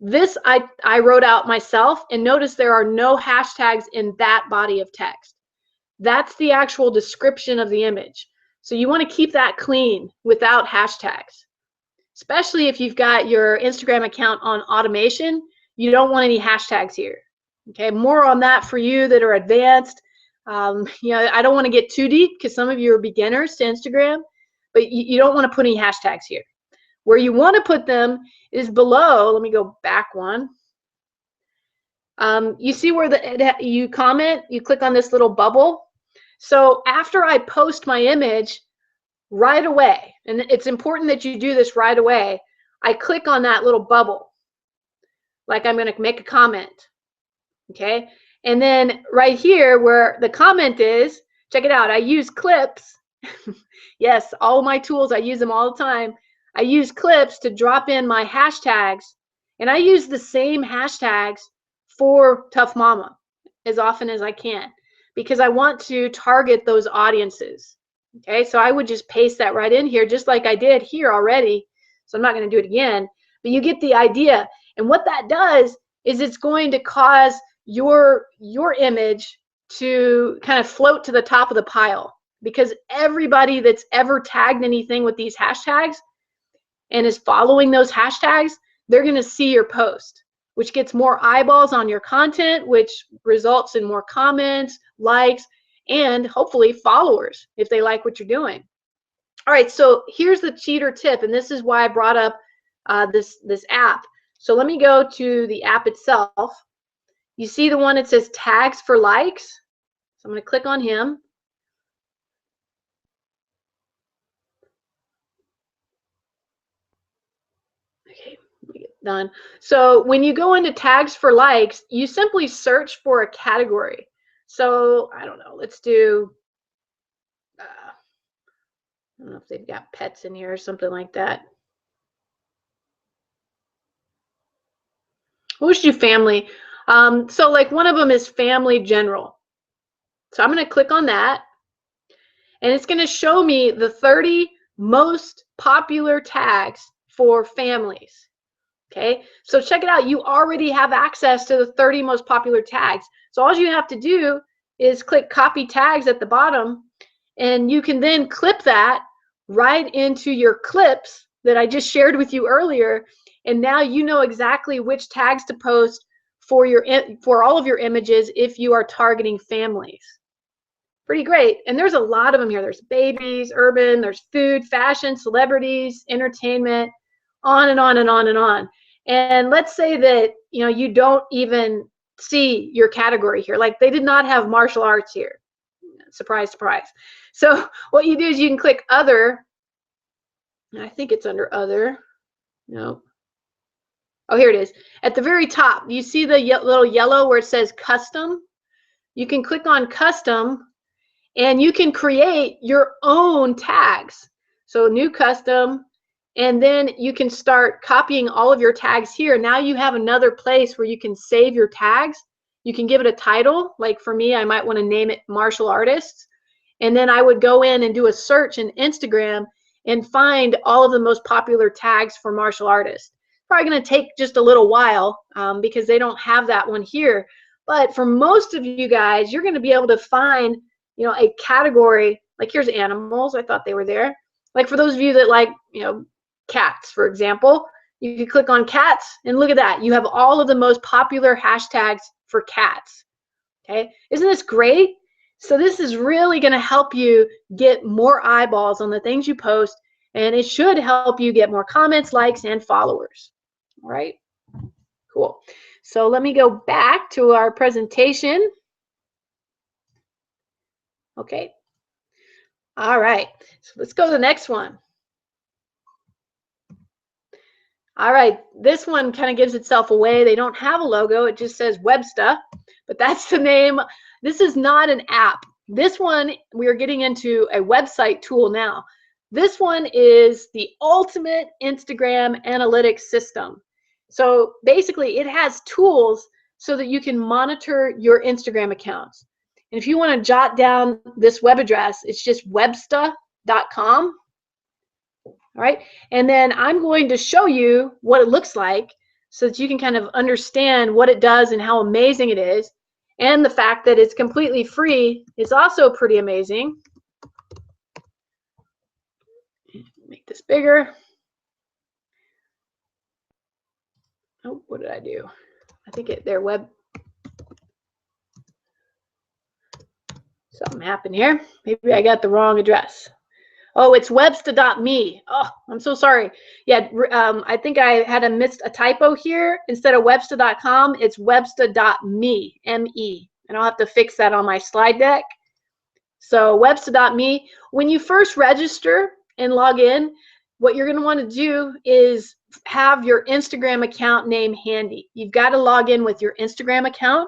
this I wrote out myself, and notice there are no hashtags in that body of text. That's the actual description of the image. So you want to keep that clean without hashtags, especially if you've got your Instagram account on automation. You don't want any hashtags here. Okay, more on that for you that are advanced. I don't want to get too deep because some of you are beginners to Instagram, but you don't want to put any hashtags here. Where you want to put them is below. Let me go back one. You see where you comment, you click on this little bubble. So after I post my image, right away, and it's important that you do this right away, I click on that little bubble, like I'm going to make a comment. Okay, and then right here where the comment is, check it out. I use clips. Yes, all my tools, I use them all the time. I use clips to drop in my hashtags, and I use the same hashtags for Tough Mama as often as I can, because I want to target those audiences. Okay, so I would just paste that right in here, just like I did here already. So I'm not going to do it again, but you get the idea. And what that does is it's going to cause your image to kind of float to the top of the pile, because everybody that's ever tagged anything with these hashtags and is following those hashtags, they're going to see your post, which gets more eyeballs on your content, which results in more comments, likes, and hopefully followers if they like what you're doing. All right, so here's the cheater tip, and this is why I brought up this app. So let me go to the app itself. You see the one that says tags for likes? So I'm going to click on him. Okay, let me get done. So when you go into tags for likes, you simply search for a category. So I don't know, let's do, I don't know if they've got pets in here or something like that. We'll just do family. So like one of them is family general. So I'm going to click on that, and it's going to show me the 30 most popular tags for families. Okay, so check it out. You already have access to the 30 most popular tags. So all you have to do is click copy tags at the bottom, and you can then clip that right into your clips that I just shared with you earlier. And now you know exactly which tags to post for all of your images if you are targeting families. Pretty great. And there's a lot of them here. There's babies, urban, there's food, fashion, celebrities, entertainment, on and on and on and on. And let's say that you don't even see your category here. Like they did not have martial arts here. Surprise, surprise. So what you do is you can click other. I think it's under other. No. Oh, here it is. At the very top, you see the little yellow where it says custom? You can click on custom, and you can create your own tags. So new custom, and then you can start copying all of your tags here. Now you have another place where you can save your tags. You can give it a title. Like for me, I might want to name it martial artists. And then I would go in and do a search in Instagram and find all of the most popular tags for martial artists. Probably going to take just a little while because they don't have that one here. But for most of you guys, you're going to be able to find a category. Like here's animals. I thought they were there. Like for those of you that like cats, for example, you can click on cats, and look at that. You have all of the most popular hashtags for cats. Okay, isn't this great? So this is really going to help you get more eyeballs on the things you post, and it should help you get more comments, likes, and followers. All right, cool. So let me go back to our presentation. Okay. All right, so let's go to the next one. All right, this one kind of gives itself away. They don't have a logo. It just says WEBSTA, but that's the name. This is not an app. This one, we are getting into a website tool now. This one is the ultimate Instagram analytics system. So basically, it has tools so that you can monitor your Instagram accounts. And if you want to jot down this web address, it's just websta.com. All right, and then I'm going to show you what it looks like so that you can kind of understand what it does and how amazing it is. And the fact that it's completely free is also pretty amazing. Make this bigger. Oh, what did I do? I think their web. Something happened here. Maybe I got the wrong address. Oh, it's websta.me. Oh, I'm so sorry. Yeah, I think I had missed a typo here. Instead of websta.com, it's websta.me, M-E. And I'll have to fix that on my slide deck. So websta.me. When you first register and log in, what you're going to want to do is have your Instagram account name handy. You've got to log in with your Instagram account.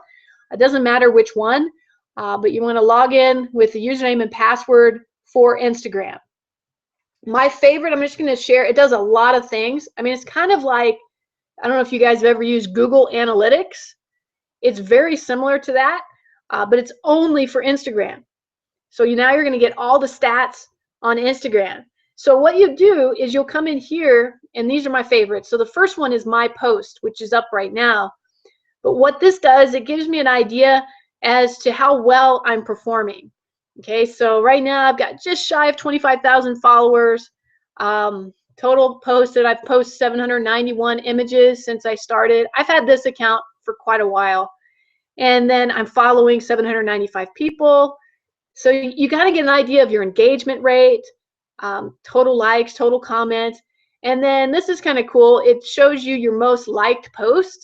It doesn't matter which one, but you want to log in with the username and password for Instagram. My favorite, I'm just going to share, it does a lot of things. I mean, it's kind of like, I don't know if you guys have ever used Google Analytics. It's very similar to that, but it's only for Instagram. So now you're going to get all the stats on Instagram. So what you do is you'll come in here, and these are my favorites. So the first one is my post, which is up right now. But what this does, it gives me an idea as to how well I'm performing. Okay, so right now I've got just shy of 25,000 followers. Total posted, I've posted 791 images since I started. I've had this account for quite a while. And then I'm following 795 people. So you got to get an idea of your engagement rate, total likes, total comments. And then this is kind of cool. It shows you your most liked post.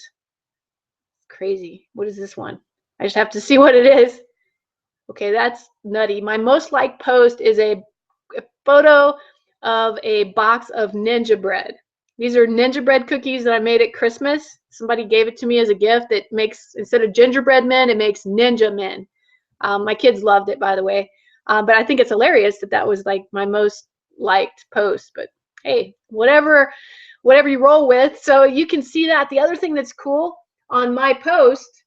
Crazy. What is this one? I just have to see what it is. Okay, that's nutty. My most liked post is a photo of a box of Ninja bread. These are Ninja bread cookies that I made at Christmas. Somebody gave it to me as a gift. It makes, instead of gingerbread men, it makes ninja men. My kids loved it, by the way. But I think it's hilarious that that was like my most liked post. But hey, whatever you roll with. So you can see that. The other thing that's cool on my post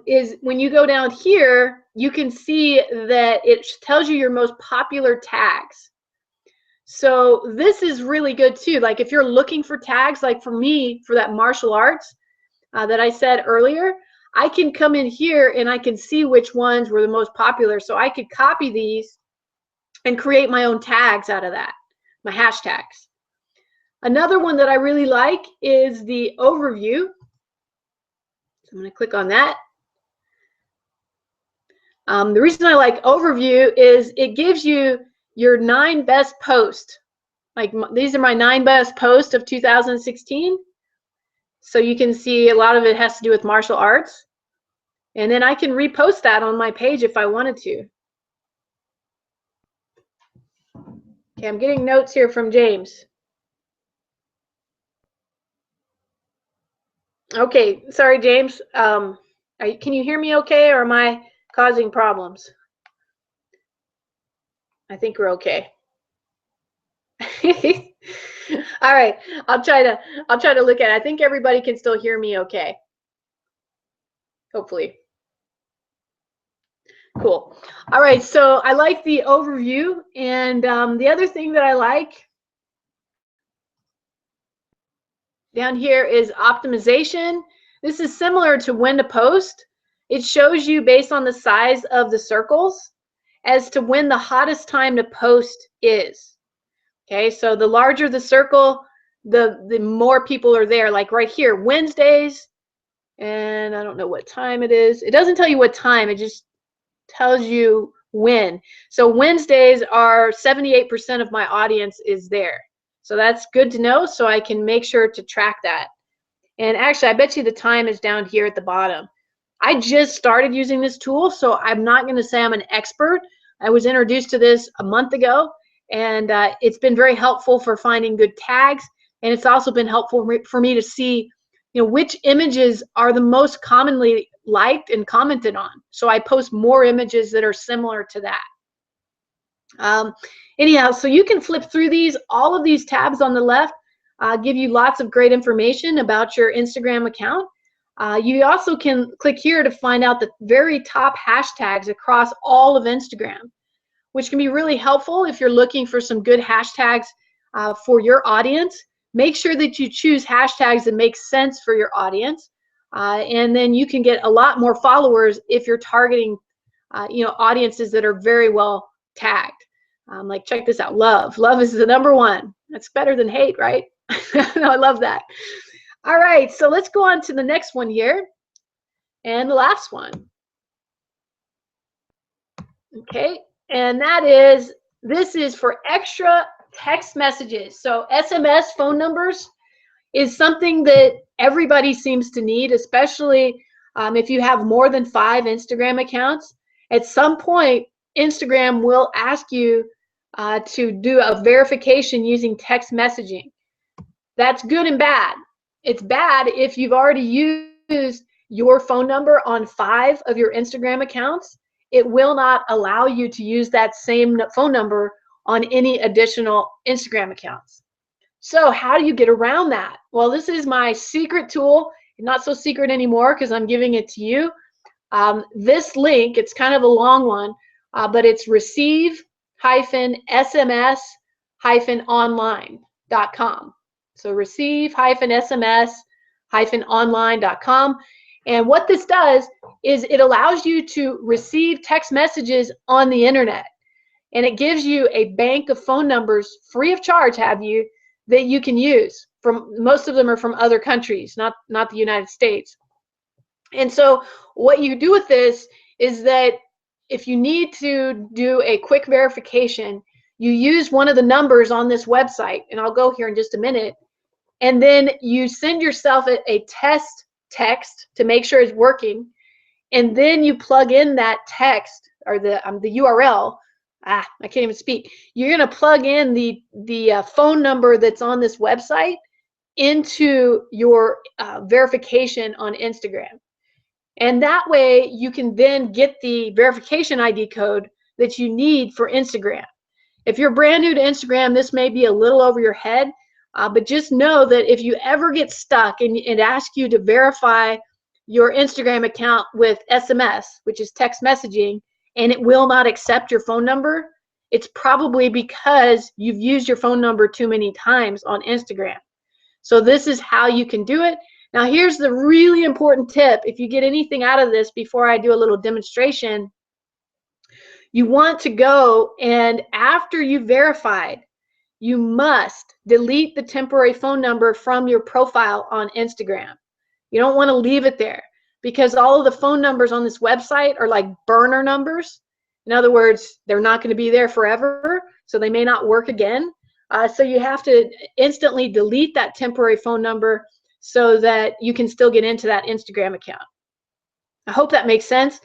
is when you go down here, you can see that it tells you your most popular tags. So this is really good too. Like if you're looking for tags, like for me, for that martial arts that I said earlier, I can come in here and I can see which ones were the most popular. So I could copy these and create my own tags out of that, my hashtags. Another one that I really like is the overview. So I'm going to click on that. The reason I like overview is it gives you your 9 best posts. Like these are my 9 best posts of 2016. So you can see a lot of it has to do with martial arts. And then I can repost that on my page if I wanted to. Okay, I'm getting notes here from James. Okay, sorry, James. Can you hear me okay, or am I causing problems? I think we're okay. All right, I'll try to look at it. I think everybody can still hear me okay. Hopefully. Cool. All right, so I like the overview, and the other thing that I like down here is optimization. This is similar to when to post. It shows you based on the size of the circles as to when the hottest time to post is. Okay, so the larger the circle, the more people are there. Like right here, Wednesdays, and I don't know what time it is. It doesn't tell you what time, it just tells you when. So Wednesdays are 78% of my audience is there. So that's good to know, so I can make sure to track that. And actually, I bet you the time is down here at the bottom. I just started using this tool, so I'm not going to say I'm an expert. I was introduced to this a month ago, and it's been very helpful for finding good tags, and it's also been helpful for me to see, you know, which images are the most commonly liked and commented on. So I post more images that are similar to that. Anyhow, so you can flip through these. All of these tabs on the left give you lots of great information about your Instagram account. You also can click here to find out the very top hashtags across all of Instagram, which can be really helpful if you're looking for some good hashtags for your audience. Make sure that you choose hashtags that make sense for your audience, and then you can get a lot more followers if you're targeting you know, audiences that are very well tagged. Like check this out, love is the #1. That's better than hate, right? I love that. All right, so let's go on to the next one here, and the last one. Okay, and that is, this is for extra text messages. So SMS phone numbers is something that everybody seems to need, especially if you have more than 5 Instagram accounts. At some point, Instagram will ask you to do a verification using text messaging. That's good and bad. It's bad if you've already used your phone number on 5 of your Instagram accounts. It will not allow you to use that same phone number on any additional Instagram accounts. So how do you get around that? Well, this is my secret tool. Not so secret anymore because I'm giving it to you. This link, it's kind of a long one, but it's receive-sms-online.com. So receive-sms-online.com. And what this does is it allows you to receive text messages on the internet. and it gives you a bank of phone numbers free of charge, that you can use. Most of them are from other countries, not the United States. And so what you do with this is that if you need to do a quick verification, you use one of the numbers on this website, and I'll go here in just a minute, and then you send yourself a test text to make sure it's working, and then you plug in that text or the URL. I can't even speak. You're going to plug in the phone number that's on this website into your verification on Instagram. And that way you can then get the verification ID code that you need for Instagram. If you're brand new to Instagram, this may be a little over your head, but just know that if you ever get stuck and it asks you to verify your Instagram account with SMS, which is text messaging, and it will not accept your phone number, it's probably because you've used your phone number too many times on Instagram. So this is how you can do it. Now here's the really important tip. If you get anything out of this before I do a little demonstration, you want to go, and after you've verified, you must delete the temporary phone number from your profile on Instagram. You don't want to leave it there, because all of the phone numbers on this website are like burner numbers. In other words, they're not going to be there forever, so they may not work again. So you have to instantly delete that temporary phone number so that you can still get into that Instagram account. I hope that makes sense.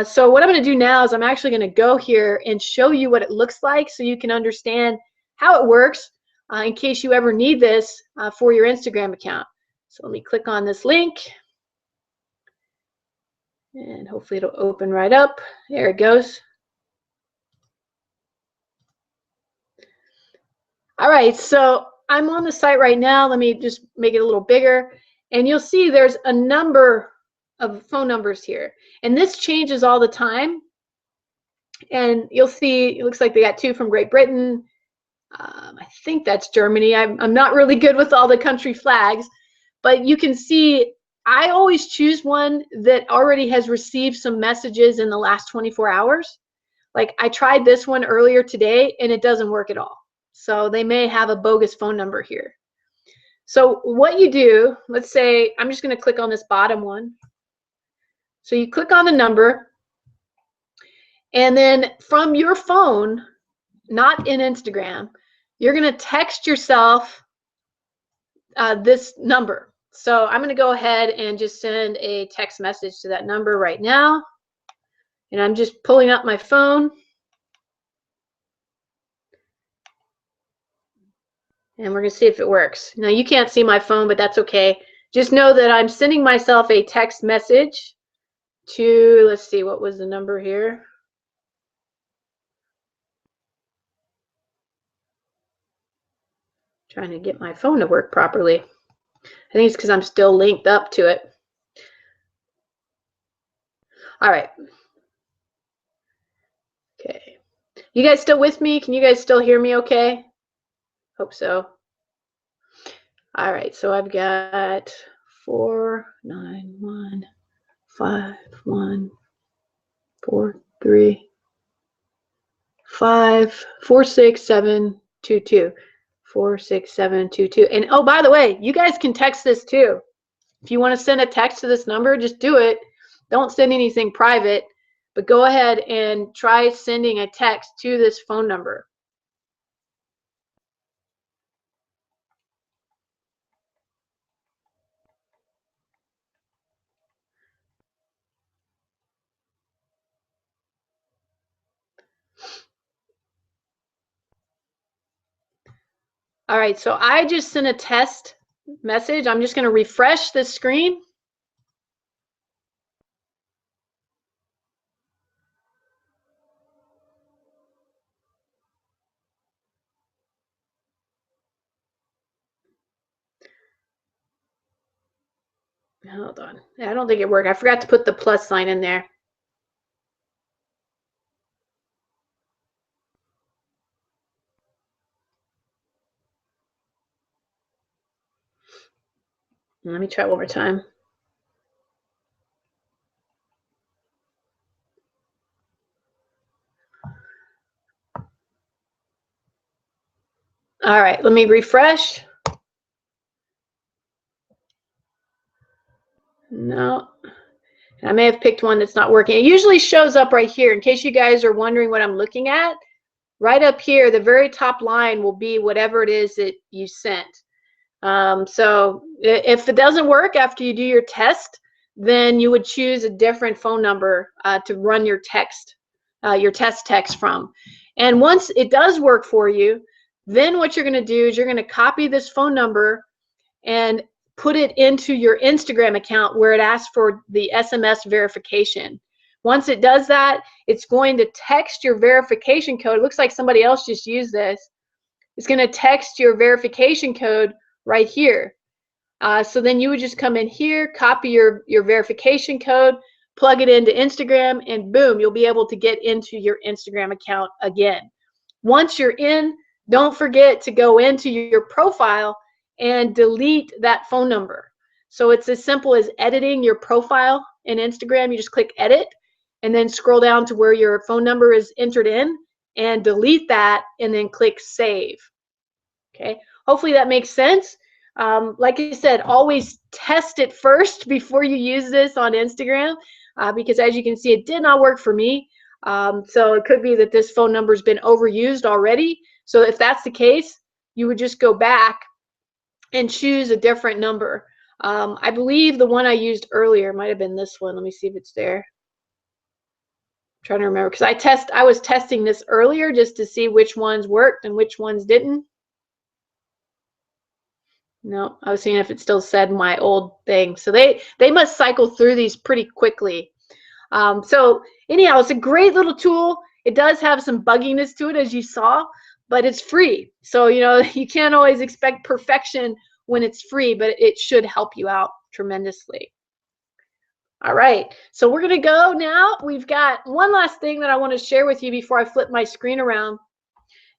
So what I'm going to do now is I'm actually going to go here and show you what it looks like so you can understand how it works in case you ever need this for your Instagram account. So let me click on this link, and hopefully it'll open right up. There it goes. All right, so I'm on the site right now. Let me just make it a little bigger, and you'll see there's a number of phone numbers here, and this changes all the time. And you'll see it looks like they got 2 from Great Britain. I think that's Germany. I'm not really good with all the country flags, but you can see I always choose one that already has received some messages in the last 24 hours. Like I tried this one earlier today and it doesn't work at all. So they may have a bogus phone number here. So what you do, let's say, I'm just going to click on this bottom one. So you click on the number, and then from your phone, not in Instagram, you're going to text yourself this number. So I'm going to go ahead and just send a text message to that number right now. And I'm just pulling up my phone. And we're going to see if it works. Now you can't see my phone, but that's okay. Just know that I'm sending myself a text message to, let's see, what was the number here? Trying to get my phone to work properly. I think it's because I'm still linked up to it. All right. Okay. You guys still with me? Can you guys still hear me okay? Hope so. All right, so I've got 4915143546722. 46722. And oh, by the way, you guys can text this too. If you want to send a text to this number, just do it. Don't send anything private, but go ahead and try sending a text to this phone number. All right, so I just sent a test message. I'm just going to refresh this screen. Hold on. I don't think it worked. I forgot to put the plus sign in there. Let me try one more time. All right, let me refresh. No, I may have picked one that's not working. It usually shows up right here. In case you guys are wondering what I'm looking at, right up here, the very top line will be whatever it is that you sent. So if it doesn't work after you do your test, then you would choose a different phone number to run your test text from. And once it does work for you, then what you're going to do is you're going to copy this phone number and put it into your Instagram account where it asks for the SMS verification. Once it does that, it's going to text your verification code. It looks like somebody else just used this. It's going to text your verification code right here. So then you would just come in here, copy your verification code, plug it into Instagram, and boom, you'll be able to get into your Instagram account again. Once you're in, don't forget to go into your profile and delete that phone number. So it's as simple as editing your profile in Instagram. You just click edit and then scroll down to where your phone number is entered in and delete that and then click save. Okay, hopefully that makes sense. Like I said, always test it first before you use this on Instagram because as you can see, it did not work for me. So it could be that this phone number has been overused already. So if that's the case, you would just go back and choose a different number. I believe the one I used earlier might have been this one. Let me see if it's there. I'm trying to remember because I was testing this earlier just to see which ones worked and which ones didn't. No, I was seeing if it still said my old thing. So they must cycle through these pretty quickly. So anyhow, it's a great little tool. It does have some bugginess to it, as you saw, but it's free. So, you know, you can't always expect perfection when it's free, but it should help you out tremendously. All right, so we're going to go now. We've got one last thing that I want to share with you before I flip my screen around.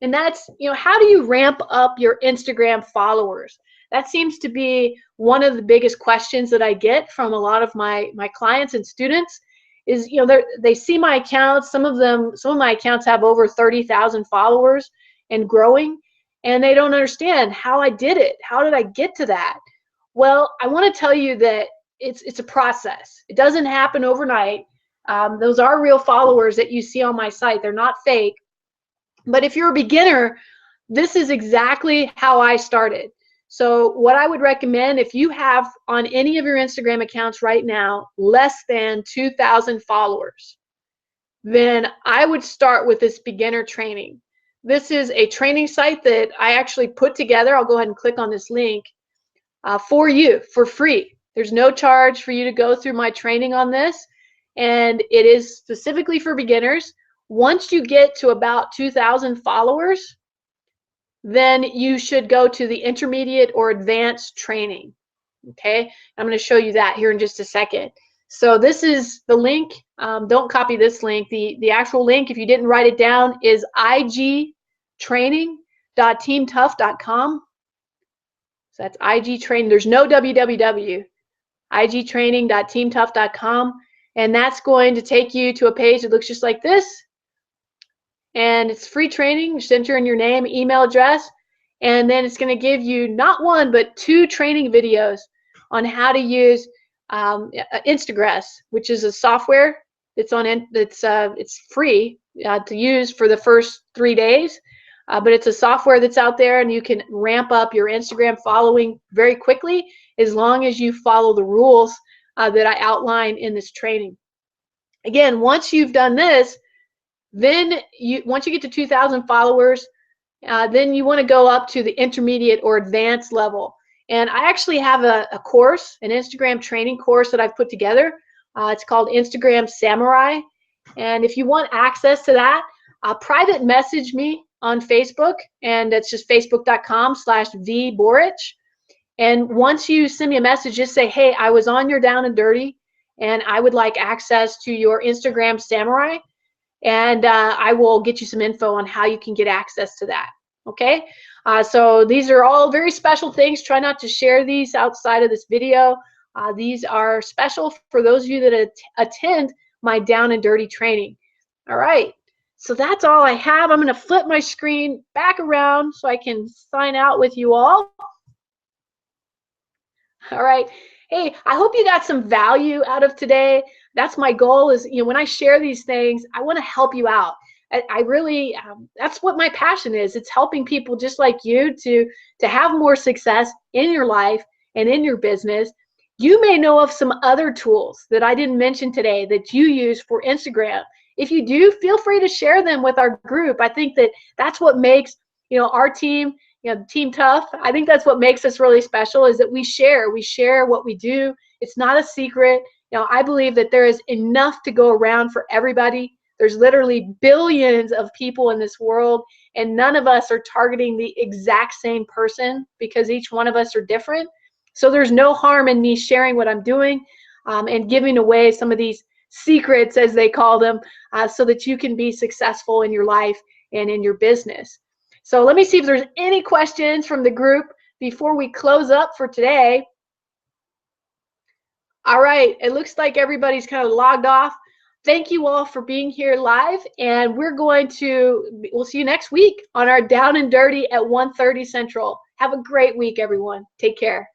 And that's, you know, how do you ramp up your Instagram followers? That seems to be one of the biggest questions that I get from a lot of my clients and students is, you know, they see my accounts. Some of my accounts have over 30,000 followers and growing, and they don't understand how I did it. How did I get to that? Well, I want to tell you that it's a process. It doesn't happen overnight. Those are real followers that you see on my site. They're not fake. But if you're a beginner, this is exactly how I started. So what I would recommend, if you have on any of your Instagram accounts right now less than 2,000 followers, then I would start with this beginner training. This is a training site that I actually put together. I'll go ahead and click on this link for you for free. There's no charge for you to go through my training on this, and it is specifically for beginners. Once you get to about 2,000 followers, then you should go to the intermediate or advanced training. Okay, I'm going to show you that here in just a second. So this is the link. Don't copy this link. The actual link, if you didn't write it down, is igtraining.teamtough.com. So that's IG training. There's no www. igtraining.teamtough.com, and that's going to take you to a page that looks just like this. And it's free training. Just enter in your name, email address, and then it's going to give you not one but 2 training videos on how to use Instagress, which is a software that's it's free to use for the first 3 days, but it's a software that's out there, and you can ramp up your Instagram following very quickly as long as you follow the rules that I outline in this training. Again, once you've done this, then once you get to 2,000 followers, then you want to go up to the intermediate or advanced level. And I actually have a course, an Instagram training course that I've put together. It's called Instagram Samurai. And if you want access to that, private message me on Facebook, and it's just facebook.com/vborich. And once you send me a message, just say, hey, I was on your Down and Dirty, and I would like access to your Instagram Samurai. And I will get you some info on how you can get access to that. Okay, so these are all very special things. Try not to share these outside of this video. These are special for those of you that attend my Down and Dirty training. All right, So that's all I have. I'm going to flip my screen back around so I can sign out with you all. All right. Hey, I hope you got some value out of today. That's my goal is, when I share these things, I want to help you out. I really, that's what my passion is. It's helping people just like you to have more success in your life and in your business. You may know of some other tools that I didn't mention today that you use for Instagram. If you do, feel free to share them with our group. I think that that's what makes, our team, Team Tough. I think that's what makes us really special is that we share what we do. It's not a secret. I believe that there is enough to go around for everybody. There's literally billions of people in this world, and none of us are targeting the exact same person because each one of us are different. So there's no harm in me sharing what I'm doing and giving away some of these secrets, as they call them, so that you can be successful in your life and in your business. So let me see if there's any questions from the group before we close up for today. All right, it looks like everybody's kind of logged off. Thank you all for being here live, and we'll see you next week on our Down and Dirty at 1:30 Central. Have a great week, everyone. Take care.